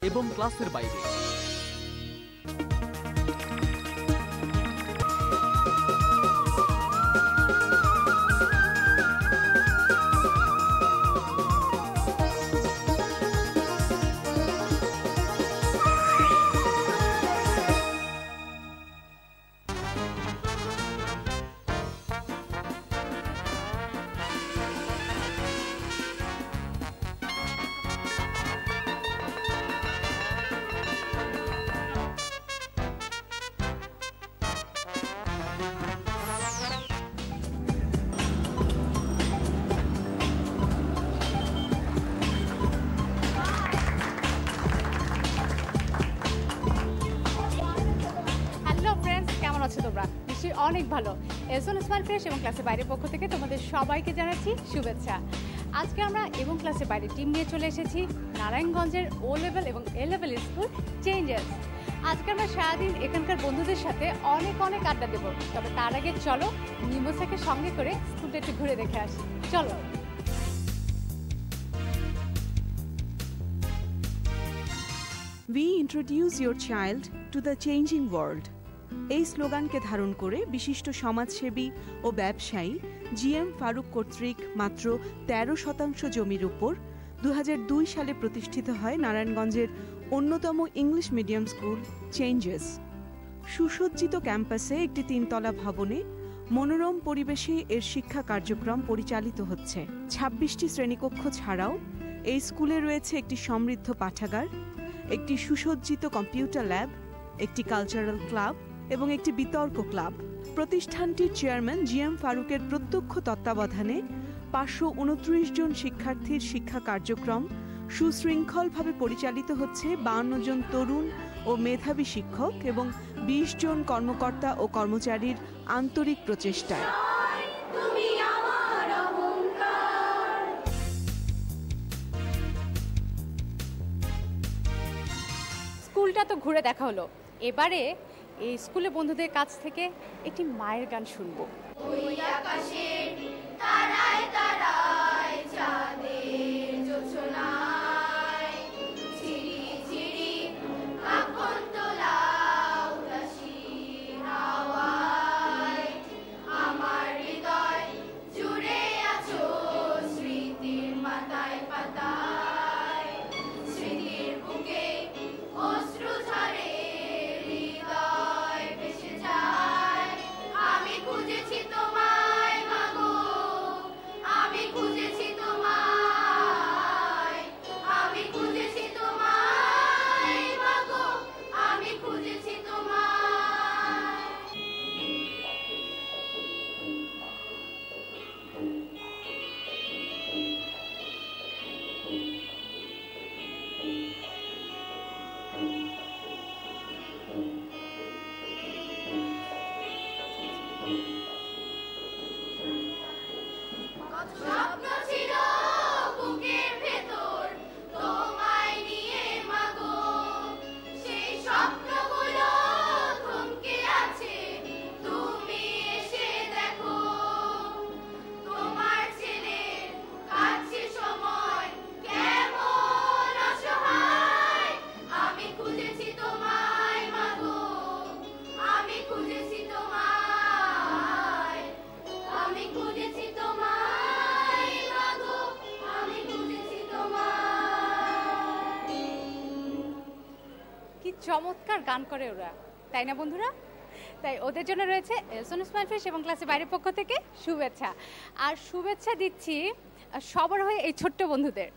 এবং ক্লাসের বাইরে। অনেক ভালো। এসওয়ান স্মাইল ফ্রেশ এবং ক্লাসের বাইরের পক্ষ থেকে তোমাদের সবাইকে জানাচ্ছি শুভেচ্ছা। আজকে আমরা এবং ক্লাসের বাইরে টিম নিয়ে চলে এসেছি নারায়ণগঞ্জের ও লেভেল এবং এ লেভেল স্কুল চেঞ্জেস। আজকে আমরা সারাদিন এখানকার বন্ধুদের সাথে অনেক আড্ডা দেব। তবে তার আগে চলো নিমোসাকে সঙ্গে করে স্কুলটা একটু ঘুরে দেখে আসি। চলো। We introduce your child to the changing world. এই স্লোগানকে ধারণ করে বিশিষ্ট সমাজসেবী ও ব্যবসায়ী জিএম ফারুক কর্তৃক মাত্র 13% জমির উপর 2002 সালে প্রতিষ্ঠিত হয় নারায়ণগঞ্জের অন্যতম ইংলিশ মিডিয়াম স্কুল চেঞ্জেস। সুসজ্জিত ক্যাম্পাসে একটি 3তলা ভবনে মনোরম পরিবেশে এর শিক্ষা কার্যক্রম পরিচালিত হচ্ছে। 26টি শ্রেণীকক্ষ ছাড়াও এই স্কুলে রয়েছে একটি সমৃদ্ধ পাঠাগার, একটি সুসজ্জিত কম্পিউটার ল্যাব, একটি কালচারাল ক্লাব এবং একটি বিতর্ক ক্লাব। প্রতিষ্ঠানটির চেয়ারম্যান জিএম ফারুকের প্রত্যক্ষ তত্ত্বাবধানে 529 জন শিক্ষার্থীর শিক্ষা কার্যক্রম সুশৃঙ্খলভাবে পরিচালিত হচ্ছে 52 জন তরুণ ও মেধাবী শিক্ষক এবং 20 জন কর্মকর্তা ও কর্মচারীর আন্তরিক প্রচেষ্টায়। স্কুলটা তো ঘুরে দেখা হলো, এবারে এই স্কুলে বন্ধুদের কাছ থেকে একটি মায়ের গান শুনবো। ওই আকাশে তারায় তারায় চাঁদের জোছনায় ঝিরি ঝিরি কাঁপন তোলা উদাসী হাওয়ায় আমার হৃদয় জুড়ে আছো স্মৃতির পাতায় পাতায়, স্মৃতির বুকে অশ্রু ঝরে খুঁজেছি তোমায় মাগো, আমি খুঁজেছি তোমায়, আমি খুঁজেছি তোমায় মাগো, আমি খুঁজেছি তোমায়। স্বপ্ন ছিল বুকের ভেতর তোমায় নিয়ে মাগো, সেই স্বপ্নগুলো থমকে আছে, তুমি এসে দেখো। তোমার ছেলে কাটছে সময় কেমন অসহায়, আমি খুঁজেছি তোমায় মাগো, আমি খুঁজেছি তোমায়, আমি খুঁজেছি তোমায় মাগো, আমি খুঁজেছি তোমায়। কি চমৎকার গান করে ওরা, তাই না বন্ধুরা? তাই ওদের জন্য রয়েছে এসওয়ান স্মাইল ফ্রেশ এবং ক্লাসের বাইরের পক্ষ থেকে শুভেচ্ছা। আর শুভেচ্ছা দিচ্ছি সবার হয়ে এই ছোট্ট বন্ধুদের।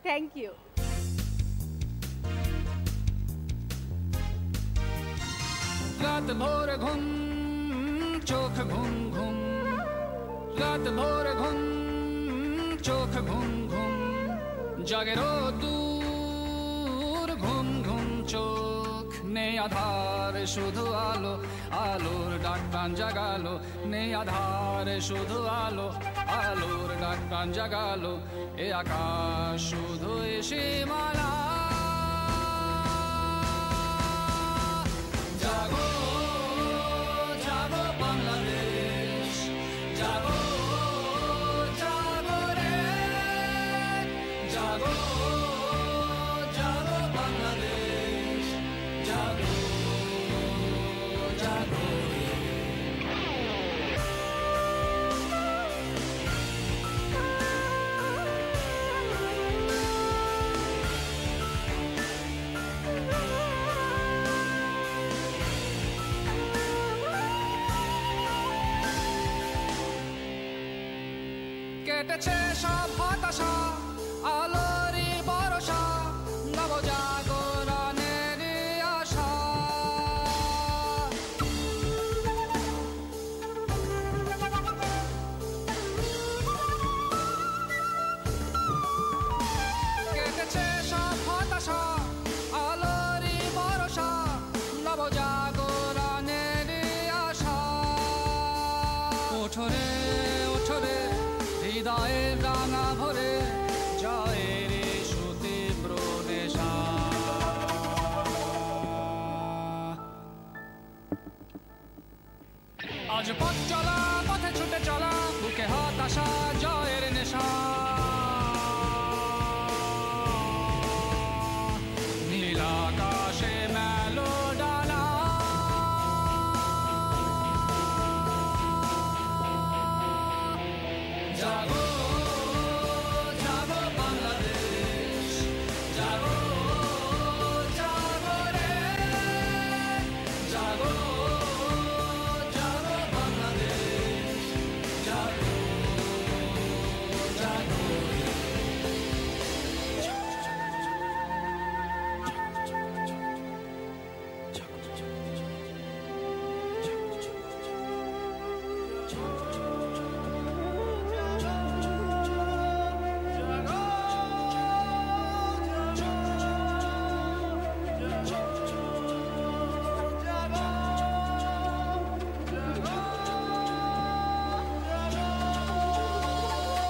Thank you. রাত ভোর ঘুম চোখ ঘুম ঘুম, রাত ভোর ঘুম চোখ ঘুম ঘুম, জাগেরও দূর ঘুম ঘুম চোখ, নেই আধার শুধু আলো, আলোর ডাক প্রাণ জাগালো, নেই আধার শুধু আলো, আলোর ডাক প্রাণ জাগালো, এ আকাশ শুধু এসে মালা। জাগো জাগো বাংলাদেশ, জাগো জাগো রে, জাগো জাগো বাংলাদেশ জাগো জাগো কেটেছে সব হতাশা আলোরই ভরসা নব জাগরণের আশা কেটেছে সব হতাশা আলোরই ভরসা নব জাগরণের আশা ওঠরে ওঠরে হৃদয়ের রাঙা ভরে জয়ের সুতীব্র নেশা আজ পথ চলা পথে ছুটে চলা বুকে হতাশা জয়ের নেশা নীল আকাশে মেলো ডানা জাগো জাগো বাংলাদেশ জাগো জাগো রে জাগো জাগো বাংলাদেশ জাগো জাগো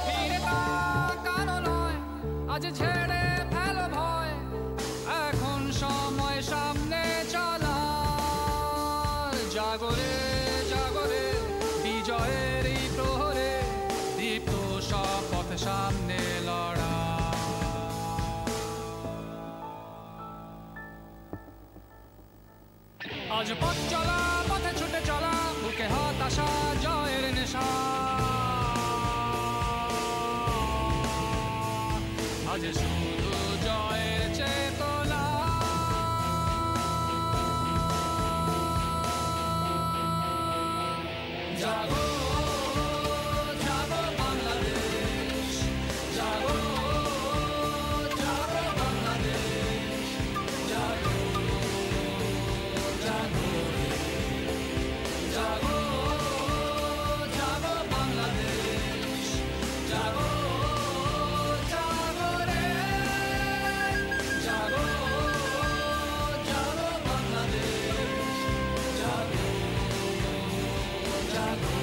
ফিরে তাকানো নয় আজ ছেড়ে ফেলো ভয় এখন সময় সামনে চলার জাগরে জাগরে বিজয়ের এই প্রহরে দীপ্ত শপথ সামনে লড়া আজ পথ চলা পথে ছুটে চলা বুকে হতাশা জয়ের নেশা আজ শুধু জয়ের চেতনা জাগো জাগো বাংলাদেশ জাগো জাগো বাংলাদেশ জাগো জাগো জাগো জাগো বাংলাদেশ জাগো জাগো রে জাগো জাগো বাংলাদেশ জাগো জাগো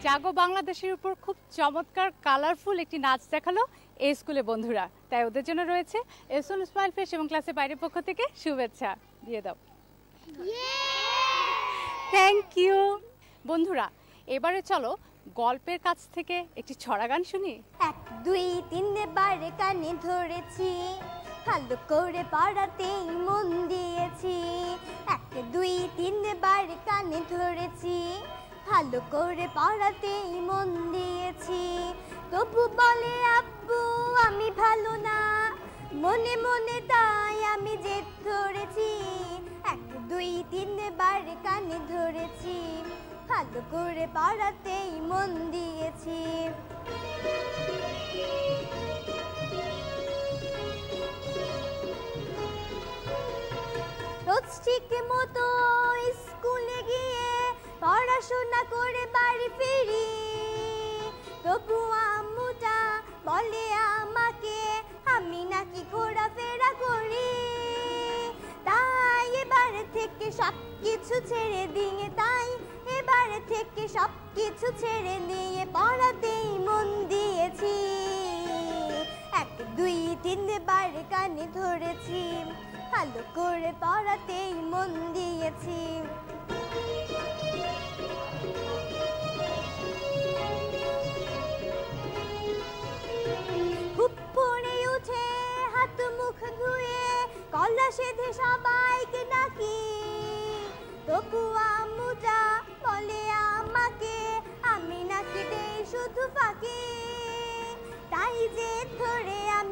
জাগো বাংলাদেশের উপর খুব চমৎকার কালারফুল একটি নাচ দেখালো এই স্কুলে বন্ধুরা, তাই ওদের জন্য রয়েছে এসন স্মাইল ফ্রেশ এবং ক্লাসের বাইরের পক্ষ থেকে শুভেচ্ছা দিয়ে দাও। Thank you. বন্ধুরা, এবারে চলো গল্পের কাছ থেকে একটি ছড়া গান শুনি। 1 2 3 বারে কানে ধরেছি, ভালো করে পড়াতেই মন দিয়েছি। 1 2 3 বারে কানে ধরেছি, ভালো করে পড়াতেই মন দিয়েছি। তবু বলে আব্বু আমি ভালো না, মনে মনে তাই আমি জেদ ধরেছি। 1 2 3 বারে কানে ধরেছি, ভালো করে পড়াতেই মন দিয়েছি। রোজ ঠিক মতো স্কুলে গিয়ে পড়াশোনা করে বাড়ি ফিরি, তবু আম্মুটা বলে আমাকে আমি নাকি ঘোরাফেরা করি। তাই এবার থেকে সব কিছু ছেড়ে দিয়ে, তাই এবার থেকে সব কিছু ছেড়ে দিয়ে পড়াতেই মন দিয়েছি। 1 2 3 বারে কানে ধরেছি, ভালো করে পড়াতেই মন দিয়েছি।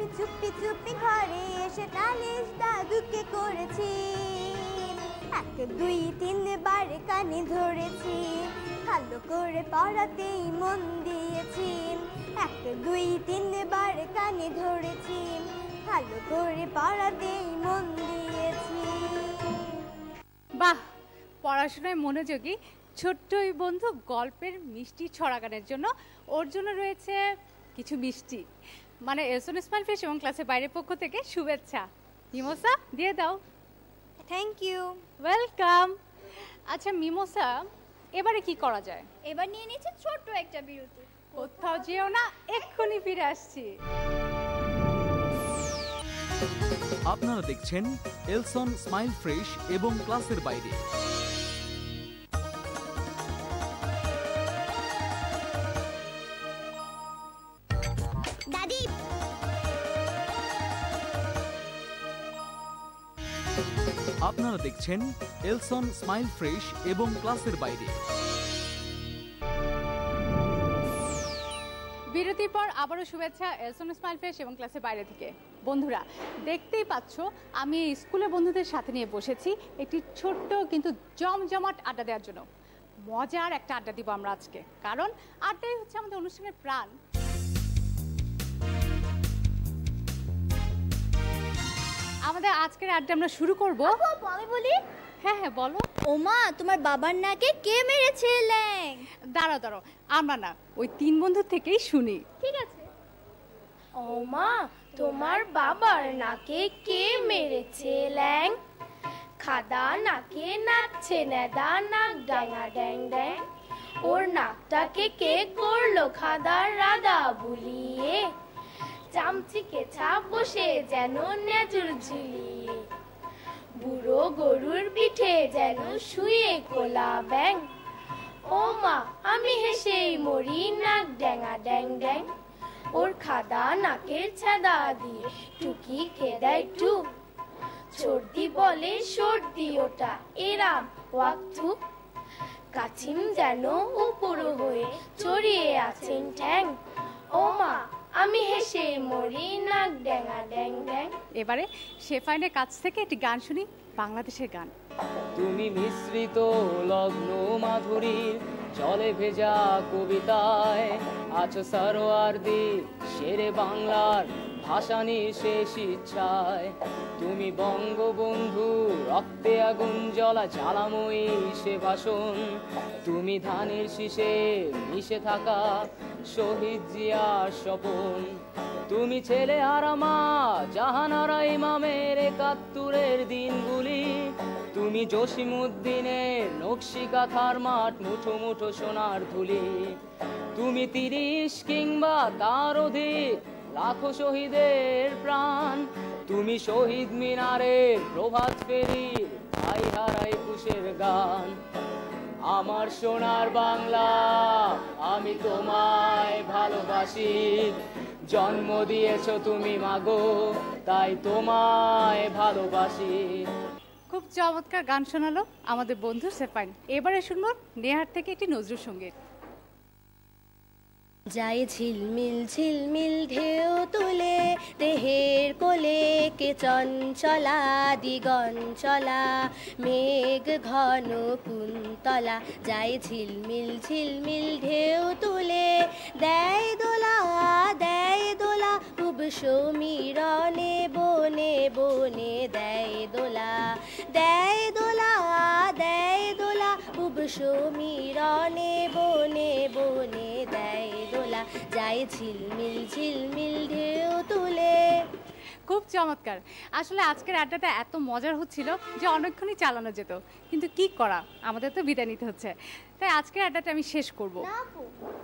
আমি চুপি চুপি ঘরে এসে নালিশ দাদুকে করেছি। 1 2 3 বার কানে ধরেছি, ভালো করে পড়াতেই মন দিয়েছি। 1 2 3 বার কানে ধরেছি, ভালো করে পড়াতেই মন দিয়েছি। বাহ, পড়াশোনায় মনোযোগী ছোট্ট এই বন্ধু গল্পের মিষ্টি ছড়া গানের জন্য ওর জন্য রয়েছে কিছু মিষ্টি, মানে এলসন স্মাইল ফ্রেশ এবং ক্লাসের বাইরের পক্ষ থেকে শুভেচ্ছা। মিমোসা দিয়ে দাও। Thank you. ওয়েলকাম। আচ্ছা মিমোসা, এবারে কি করা যায়? এবার নিয়ে নিচ্ছে ছোট্ট একটা বিরতি। কোথাও যেও না, এক্ষুনি ফিরে আসছি। আপনারা দেখছেন এলসন স্মাইল ফ্রেশ এবং ক্লাসের বাইরে। দাদি, আপনারা দেখছেন এলসন স্মাইল ফ্রেশ এবং ক্লাসের বাইরে। বিরতির পর আবারও শুভেচ্ছা এলসন স্মাইল ফ্রেশ এবং ক্লাসের বাইরে থেকে। বন্ধুরা, দেখতেই পাচ্ছ আমি স্কুলের বন্ধুদের সাথে নিয়ে বসেছি একটি ছোট্ট কিন্তু জমজমাট আড্ডা দেওয়ার জন্য। মজার একটা আড্ডা দিব আমরা আজকে, কারণ আড্ডাই হচ্ছে আমাদের অনুষ্ঠানের প্রাণ। আমাদের আজকের আড্ডা আমরা শুরু করব। আমি বলি। হ্যাঁ হ্যাঁ বলো। ওমা, তোমার বাবার নাকে কে মেরেছে ল্যাং? দাঁড়াও দাঁড়াও, আমরা না, ওই 3 বন্ধু থেকেই শুনি। ঠিক আছে। ওমা, তোমার বাবার নাকে কে মেরেছে ল্যাং? খাদা নাকে নাচছে নেদা নাক ডাঙা ড্যাং ড্যাং। ওর নাকটাকে কে করলো খাদার রাদা বুলিয়ে? চামচিকে ছাপ বসে যেন নেজুর ঝুলিয়ে। বুড়ো গরুর পিঠে যেন শুয়ে কোলা ব্যাং। ও মা, আমি হেসেই মরি নাক ড্যাঙা ড্যাং ড্যাং। ওর খাদা নাকের ছাদা দিয়ে টুকি খেদাই টু। সর্দি বলে সর্দি ওটা এরাম ওয়াক্তু। কাছিম যেন উপর হয়ে ছড়িয়ে আছেন ঠ্যাং। ও মা, আমি হেসে মরি নাক ড্যাঙা ড্যাং ড্যাং। এবারে শেফাইনের কাছ থেকে একটি গান শুনি, বাংলাদেশের গান। তুমি মিশ্রিত লগ্ন মাধুরীর জলে ভেজা কবিতায় আছো সারোয়ার্দি শেরে বাংলার ভাসানির শেষ ইচ্ছায়। তুমি বঙ্গবন্ধু রক্তে আগুন জ্বলা জ্বালাময়ী সে ভাষণ। তুমি ধানের শীষে মিশে থাকা শহীদ জিয়ার স্বপন। তুমি ছেলে আরামা জাহানারা ইমামের ৭১-এর দিনগুলি। তুমি জসিমউদ্দিনের নকশি কাঁথার মাঠ মুঠো মুঠো সোনার ধুলি। তুমি ৩০ কিংবা তার অধিক লাখো শহীদের প্রাণ। তুমি শহীদ মিনারের প্রভাত ফেরির ভাই হারা ২১-এর গান। আমার সোনার বাংলা, আমি তোমায় ভালোবাসি। জন্ম দিয়েছো তুমি মাগো, তাই তোমায় ভালোবাসি। খুব চমৎকার গান শোনালো আমাদের বন্ধু শেফাইন। এবারে শুনবো নেহার থেকে একটি নজরুল সঙ্গীত। যায় ঝিলমিল ঝিলমিল ঢেউ তুলে দেহের কোলে কে চঞ্চলা দিগঞ্চলা মেঘ ঘন কুন্তলা। যায় ঝিলমিল ঝিলমিল ঢেউ তুলে দেয় দোলা খুব সমীরণে বনে বনে দেয় দোলা খুব সমীরণে বনে বনে দেয় দোলা। যায় ঝিলমিল ঝিলমিল ঢেউ তুলে। খুব চমৎকার। আসলে আজকের আড্ডাটা এত মজার হচ্ছিল যে অনেকক্ষণই চালানো যেত, কিন্তু কি করা, আমাদের তো বিদায় নিতে হচ্ছে। তাই আজকের আড্ডাটা আমি শেষ করব।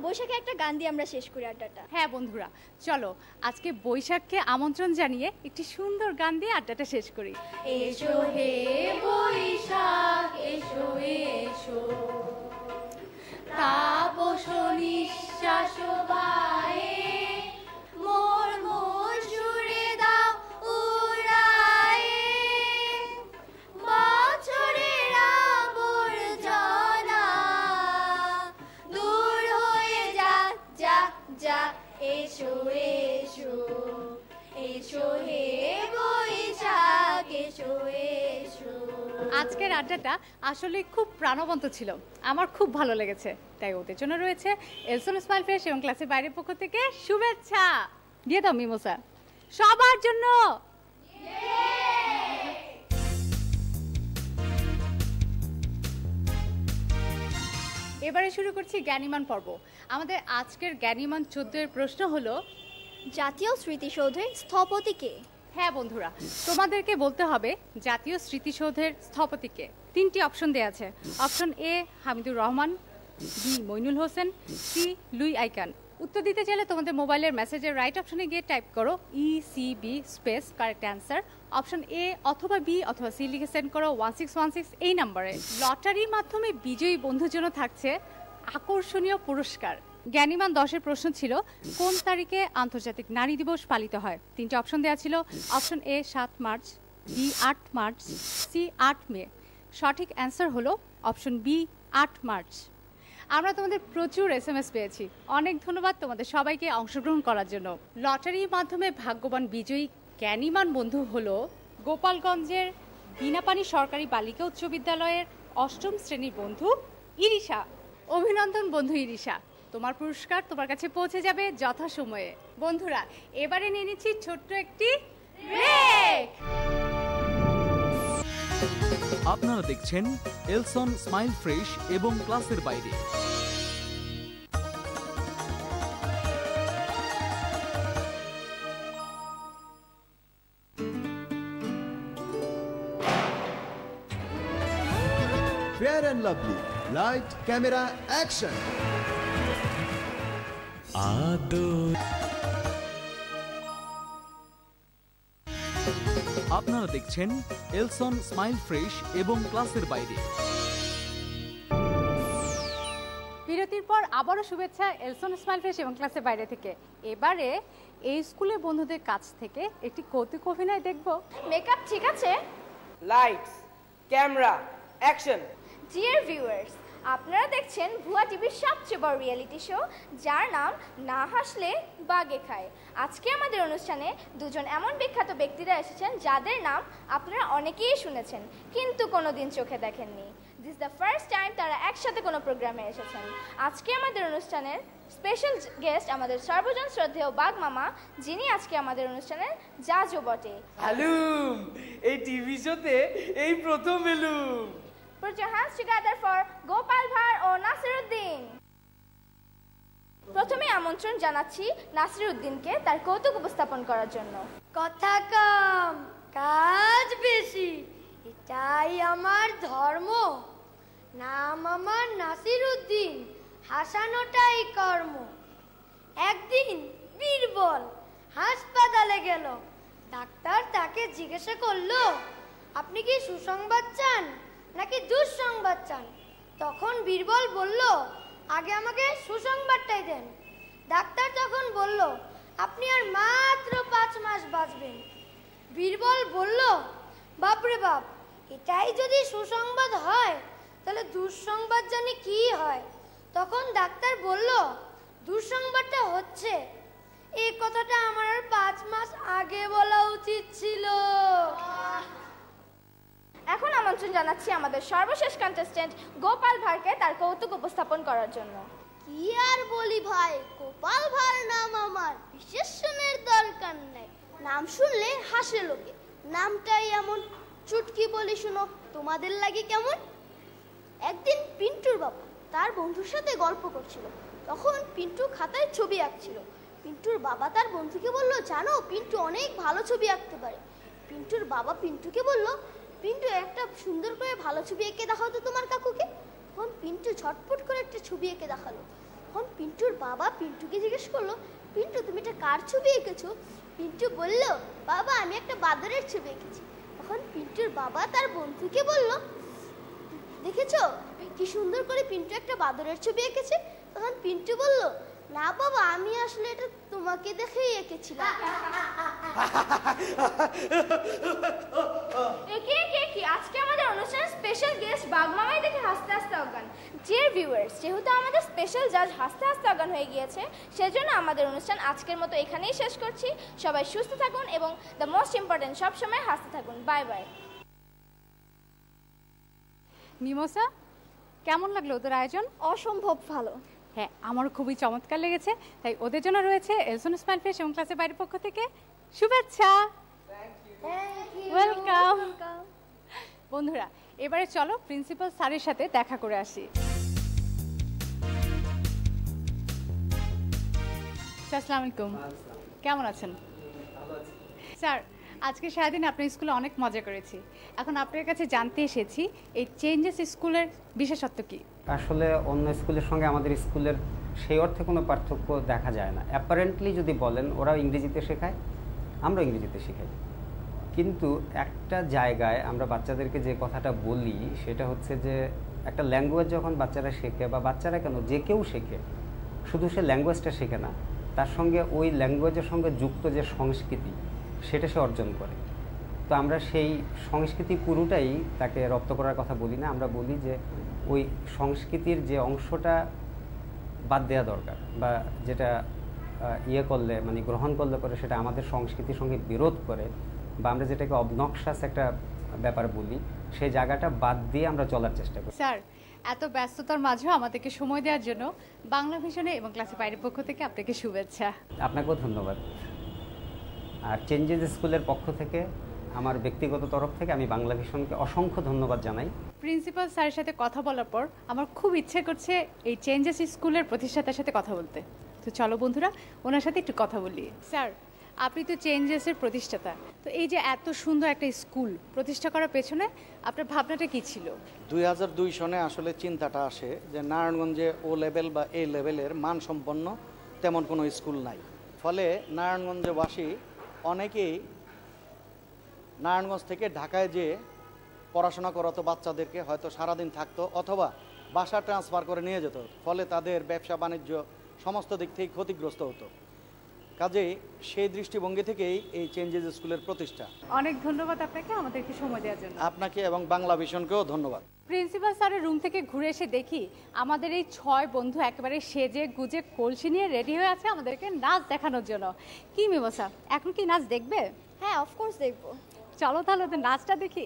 বৈশাখে একটা গান দিয়ে আমরা শেষ করি আড্ডাটা। হ্যাঁ বন্ধুরা, চলো আজকে বৈশাখকে আমন্ত্রণ জানিয়ে একটি সুন্দর গান দিয়ে আড্ডাটা শেষ করি। এসো হে বৈশাখ এসো এসো, তাপস নিঃশ্বাস বায়ে মোর মোর সুরে দাও উড়ায়ে। বছরের আবর্জনা দূর হয়ে যা যা যা। এসো এসো আজকের আড্ডাটা আসলে খুব প্রাণবন্ত ছিল, আমার খুব ভালো লেগেছে। তাই ওদের জন্য রয়েছে এলসন স্মাইল ফ্রেশ এবং ক্লাসের বাইরের পক্ষ থেকে শুভেচ্ছা। দিয়ে দাও মিমোসা সবার জন্য। এবারে শুরু করছি জ্ঞানীমান পর্ব। আমাদের আজকের জ্ঞানীমান 14 এর প্রশ্ন হলো, জাতীয় স্মৃতিসৌধের স্থপতি কে? হ্যাঁ বন্ধুরা, তোমাদেরকে বলতে হবে জাতীয় স্মৃতিসৌধের স্থপতি কে। 3টি অপশন দেওয়া আছে। Option A Hamidur Rahman, B Moinul Hossain, C Louis I Kahn. উত্তর দিতে চাইলে তোমাদের মোবাইলের মেসেজের রাইট অপশনে গিয়ে টাইপ করো ECB space correct answer, option A অথবা বি অথবা সি লিখে সেন্ড করো 1616 এই নম্বরে। লটারির মাধ্যমে বিজয়ী বন্ধুর জন্য থাকছে আকর্ষণীয় পুরস্কার। জ্ঞানীমান 10-এর প্রশ্ন ছিল, কোন তারিখে আন্তর্জাতিক নারী দিবস পালিত হয়? 3টি অপশন দেওয়া ছিল। Option A 7 March, B 8 March, C 8 May. সঠিক অ্যান্সার হলো অপশন বি 8 মার্চ। আমরা তোমাদের প্রচুর SMS পেয়েছি, অনেক ধন্যবাদ তোমাদের সবাইকে অংশগ্রহণ করার জন্য। লটারির মাধ্যমে ভাগ্যবান বিজয়ী জ্ঞানীমান বন্ধু হলো গোপালগঞ্জের বিনাপানি সরকারি বালিকা উচ্চ বিদ্যালয়ের 8ম শ্রেণীর বন্ধু ইরিশা। অভিনন্দন বন্ধু ইরিশা, তোমার পুরস্কার তোমার কাছে পৌঁছে যাবে যথাসময়ে। বন্ধুরা, এবারে নিয়ে নিচ্ছি ছোট্ট একটি ব্রেক। আপনারা দেখছেন এলসন স্মাইল ফ্রেশ এবং ক্লাসের বাইরে। Fair and lovely. Light, camera, action. আপনারা দেখছেন এলসন স্মাইল ফ্রেশ এবং ক্লাসের বাইরে। বিরতির পর আবারও শুভেচ্ছা এলসন স্মাইল ফ্রেশ এবং ক্লাসের বাইরে থেকে। এবারে এই স্কুলের বন্ধুদের কাছ থেকে একটি কৌতুক অভিনয় দেখব। মেকআপ ঠিক আছে? Lights, camera, action. Dear viewers, আপনারা দেখছেন ভুয়া টিভির সবচেয়ে বড় রিয়েলিটি শো, যার নাম না হাসলে বাগে খায়। আজকে আমাদের অনুষ্ঠানে দুজন এমন বিখ্যাত ব্যক্তিরা এসেছেন যাদের নাম আপনারা অনেকেই শুনেছেন কিন্তু কোনোদিন চোখে দেখেননি। দিস দ্য ফার্স্ট টাইম তারা একসাথে কোনো প্রোগ্রামে এসেছেন। আজকে আমাদের অনুষ্ঠানের স্পেশাল গেস্ট আমাদের সর্বজন শ্রদ্ধেয় বাঘ মামা, যিনি আজকে আমাদের অনুষ্ঠানের জাজও বটে। হ্যালো, এই টিভি শোতে এই প্রথম এলুম। Put your hands together for Gopal Bhar ও নাসিরউদ্দিন। প্রথমে আমন্ত্রণ জানাচ্ছি নাসিরউদ্দিনকে তার কৌতুক উপস্থাপন করার জন্য। কথা কম, কাজ বেশি, এটাই আমার ধর্ম। নাম আমার নাসিরউদ্দিন, হাসানোটাই কর্ম। একদিন বীরবল হাসপাতালে গেল। ডাক্তার তাকে জিজ্ঞাসা করলো, আপনি কি সুসংবাদ চান নাকি দুঃসংবাদ চান? তখন বীরবল বলল, আগে আমাকে সুসংবাদটাই দেন। ডাক্তার তখন বলল, আপনি আর মাত্র 5 মাস বাঁচবেন। বীরবল বলল, বাপরে বাপ, এটাই যদি সুসংবাদ হয় তাহলে দুঃসংবাদ জানি কি হয়। তখন ডাক্তার বলল, দুঃসংবাদটা হচ্ছে এই কথাটা আমার আর 5 মাস আগে বলা উচিত ছিল। এখন আমন্ত্রণ জানাচ্ছি আমাদের সর্বশেষ কন্টেস্ট্যান্ট গোপাল ভাঁড়কে তার কৌতুক উপস্থাপন করার জন্য। কি আর বলি ভাই, গোপাল ভাঁড় নাম আমার, বিশেষণের দরকার নেই। নাম শুনলে হাসে লোকে, নামটাই এমন। চুটকি বলি শুনো, তোমাদের লাগে কেমন? একদিন পিন্টুর বাবা তার বন্ধুর সাথে গল্প করছিল। তখন পিন্টু খাতায় ছবি আঁকছিল। পিন্টুর বাবা তার বন্ধুকে বলল, জানো পিন্টু অনেক ভালো ছবি আঁকতে পারে। পিন্টুর বাবা পিন্টুকে বলল, পিন্টু একটা সুন্দর করে ভালো ছবি এঁকে দেখাও তো তোমার কাকুকে। তখন পিন্টু ঝটপট করে একটা ছবি এঁকে দেখালো। তখন পিন্টুর বাবা পিন্টুকে জিজ্ঞেস করলো, পিন্টু তুমি এটা কার ছবি এঁকেছো? পিন্টু বলল, বাবা আমি একটা বাদরের ছবি এঁকেছি। তখন পিন্টুর বাবা তার বন্ধুকে বলল, দেখেছো কি সুন্দর করে পিন্টু একটা বাদরের ছবি এঁকেছে? তখন পিন্টু বলল, না বাবা আমি আসলে এটা তোমাকে দেখেই এঁকেছিলাম। আজকে আমাদের অনুষ্ঠানে স্পেশাল গেস্ট বাঘ মামাই দেখে হাসতে হাসতে অজ্ঞান। ডিয়ার ভিউয়ার্স, যেহেতু আমাদের স্পেশাল জাজ হাসতে হাসতে অজ্ঞান হয়ে গিয়েছে, সেজন্য আমাদের অনুষ্ঠান আজকের মতো এখানেই শেষ করছি। সবাই সুস্থ থাকুন এবং দ্য মোস্ট ইম্পর্টেন্ট, সবসময় হাসতে থাকুন। Bye bye. মিমোসা, কেমন লাগলো ওদের আয়োজন? অসম্ভব ভালো। হ্যাঁ, আমারও খুবই চমৎকার লেগেছে। তাই ওদের জন্য রয়েছে এলসন স্মাইল ফ্রেশ এবং ক্লাসের বাইরের পক্ষ থেকে শুভেচ্ছা। ওয়েলকাম। বন্ধুরা, এবারে চলো প্রিন্সিপাল স্যারের সাথে দেখা করে আসি। আসসালামু আলাইকুম, কেমন আছেন? স্যার, আজকে সারাদিন আপনার স্কুলে অনেক মজা করেছি। এখন আপনার কাছে জানতে এসেছি এই চেঞ্জেস স্কুলের বিশেষত্ব কি? আসলে অন্য স্কুলের সঙ্গে আমাদের স্কুলের সেই অর্থে কোনো পার্থক্য দেখা যায় না। অ্যাপারেন্টলি যদি বলেন, ওরাও ইংরেজিতে শেখায়, আমরা ইংরেজিতে শেখাই, কিন্তু একটা জায়গায় আমরা বাচ্চাদেরকে যে কথাটা বলি সেটা হচ্ছে যে একটা ল্যাঙ্গুয়েজ যখন বাচ্চারা শেখে, বা বাচ্চারা কেন, যে কেউ শেখে, শুধু সে ল্যাঙ্গুয়েজটা শেখে না, তার সঙ্গে ওই ল্যাঙ্গুয়েজের সঙ্গে যুক্ত যে সংস্কৃতি সেটা সে অর্জন করে। তো আমরা সেই সংস্কৃতি পুরোটাই তাকে রপ্ত করার কথা বলি না, আমরা বলি যে ওই সংস্কৃতির যে অংশটা বাদ দেওয়া দরকার, বা যেটা ইয়ে করলে মানে গ্রহণ করলে পরে সেটা আমাদের সংস্কৃতির সঙ্গে বিরোধ করে, বা আমরা যেটাকে অবনক্সাস একটা ব্যাপার বলি, সেই জায়গাটা বাদ দিয়ে আমরা চলার চেষ্টা করি। স্যার, এত ব্যস্ততার মাঝেও আমাদেরকে সময় দেওয়ার জন্য বাংলা ভিশনে এবং ক্লাসের বাইরের পক্ষ থেকে আপনাকে শুভেচ্ছা। আপনাকেও ধন্যবাদ। আর চেঞ্জেস স্কুলের পক্ষ থেকে আমার ব্যক্তিগত তরফ থেকে আমি বাংলা ভিশনকে অসংখ্য ধন্যবাদ জানাই। প্রিন্সিপাল স্যারের সাথে কথা বলার পর আমার খুব ইচ্ছে করছে এই চেঞ্জেস স্কুলের প্রতিষ্ঠাতার সাথে কথা বলতে। তো চলো বন্ধুরা, ওনার সাথে একটু কথা বলি। স্যার, আপনি তো চেঞ্জেসের প্রতিষ্ঠাতা, তো এই যে এত সুন্দর একটা স্কুল প্রতিষ্ঠা করার পেছনে আপনার ভাবনাটা কি ছিল? 2002 সনে আসলে চিন্তাটা আসে যে নারায়ণগঞ্জে ও লেভেল বা এ লেভেলের মানসম্পন্ন তেমন কোনো স্কুল নাই। ফলে নারায়ণগঞ্জবাসী অনেকেই নারায়ণগঞ্জ থেকে ঢাকায় যেয়ে পড়াশোনা করাতো বাচ্চাদেরকে, হয়তো সারাদিন থাকতো অথবা বাসা ট্রান্সফার করে নিয়ে যেত। ফলে তাদের ব্যবসা বাণিজ্য সমস্ত দিক থেকে ক্ষতিগ্রস্ত হতো। কাজেই সেই দৃষ্টিভঙ্গি থেকেই এই চেঞ্জেস স্কুলের প্রতিষ্ঠা। অনেক ধন্যবাদ আপনাকে আমাদেরকে সময় দেওয়ার জন্য। আপনাকে এবং বাংলা ভিশনকেও ধন্যবাদ। প্রিন্সিপাল স্যারের রুম থেকে ঘুরে এসে দেখি আমাদের এই 6 বন্ধু একেবারে সেজে গুজে কলসি নিয়ে রেডি হয়ে আছে আমাদেরকে নাচ দেখানোর জন্য। কি মিমোসা, এখন কি নাচ দেখবে? হ্যাঁ, অফকোর্স দেখবো। চলো তাহলে ওদের নাচটা দেখি।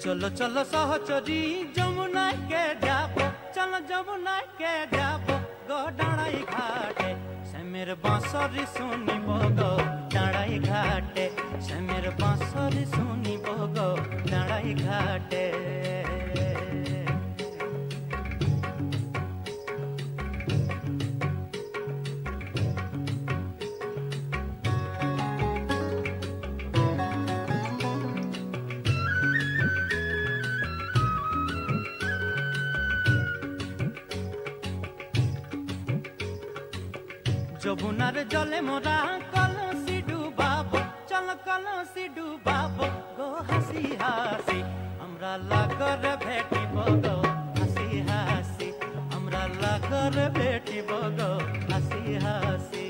চলো চলো সহচরী যমুনায় কে যাব, চলো যমুনায় কে যাব গো ডাঁড়াই ঘাটে, শ্যামের বাঁশরি শুনিব গো ডাঁড়াই ঘাটে, শ্যামের বাঁশরি শুনিব গো ডাঁড়াই ঘাটে। যমুনার জলে মোরা কলসি ডুবাবো, চলো কলসি ডুবাবো গো হাসি হাসি, আমরা লাগর ভেটিব গো হাসি হাসি, আমরা লাগর ভেটিব গো হাসি হাসি।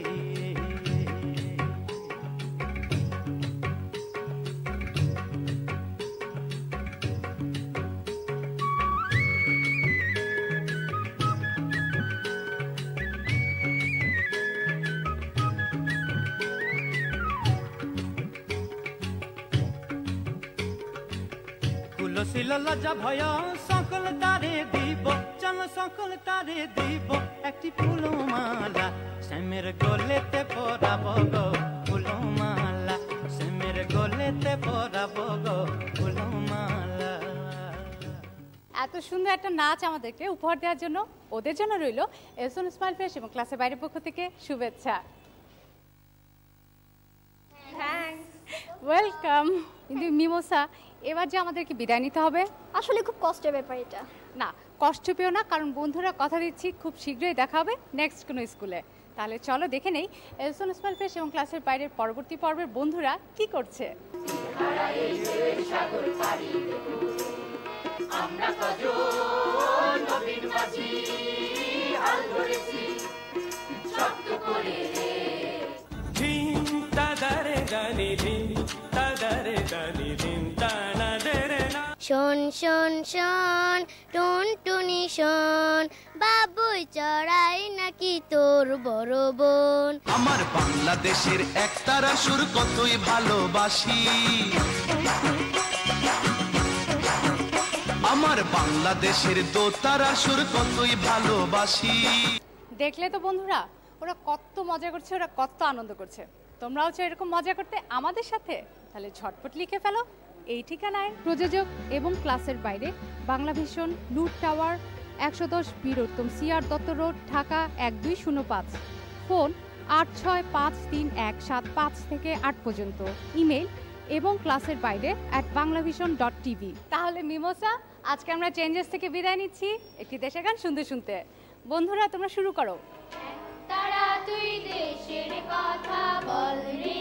তুলসীল লজ্জা ভয় সকল তারে দিব, চলো সকল তারে দিব একটি ফুলমালা, শ্যামের গলেতে পরাব গো ফুলমালা, শ্যামের গলেতে পরাব গো ফুলমালা। এত সুন্দর একটা নাচ আমাদেরকে উপহার দেওয়ার জন্য ওদের জন্য রইল এলসন স্মাইল ফ্রেশ এবং ক্লাসের বাইরের পক্ষ থেকে শুভেচ্ছা। Thanks, welcome. কিন্তু মিমোসা, এবার যে আমাদেরকে বিদায় নিতে হবে, আসলে খুব কষ্টের ব্যাপার এটা। না, কষ্ট পেও না, কারণ বন্ধুরা কথা দিচ্ছি খুব শীঘ্রই দেখা হবে নেক্সট কোনো স্কুলে। তাহলে চলো দেখে নেই এলসন স্মাইল ফ্রেশ এবং ক্লাসের বাইরের পরবর্তী পর্বের বন্ধুরা কি করছে। আমরা কজন নবীন মাঝি হাল ধরেছি শব্দ করে রে ধিন তাদারে দানি ধিন তাদারে দানি ধিন তানা দেরে না। শোন শোন শোন টুনটুনি শোন, বাবুই চড়াই নাকি তোর বড় বোন। আমার বাংলাদেশের একতারা সুর কতই ভালোবাসি, আমার বাংলাদেশের দোতারা সুর কতই ভালোবাসি। দেখলে তো বন্ধুরা, ওরা কত মজা করছে, ওরা কত আনন্দ করছে। তোমরাও চাও এরকম মজা করতে আমাদের সাথে? তাহলে ঝটপট লিখে ফেলো এই ঠিকানায়। প্রযোজক এবং ক্লাসের বাইরে, বাংলা ভিশন, লুট tower, 110 Bir Uttam C R Dutta road, Dhaka 1205। Phone 865317 থেকে 8 পর্যন্ত। ইমেল এবং ক্লাসের বাইরে @banglavision.tv। তাহলে মিমোসা, আজকে আমরা চেঞ্জেস থেকে বিদায় নিচ্ছি একটি দেশের গান শুনতে শুনতে। বন্ধুরা তোমরা শুরু করো। তারা তুই দেশের কথা বল রে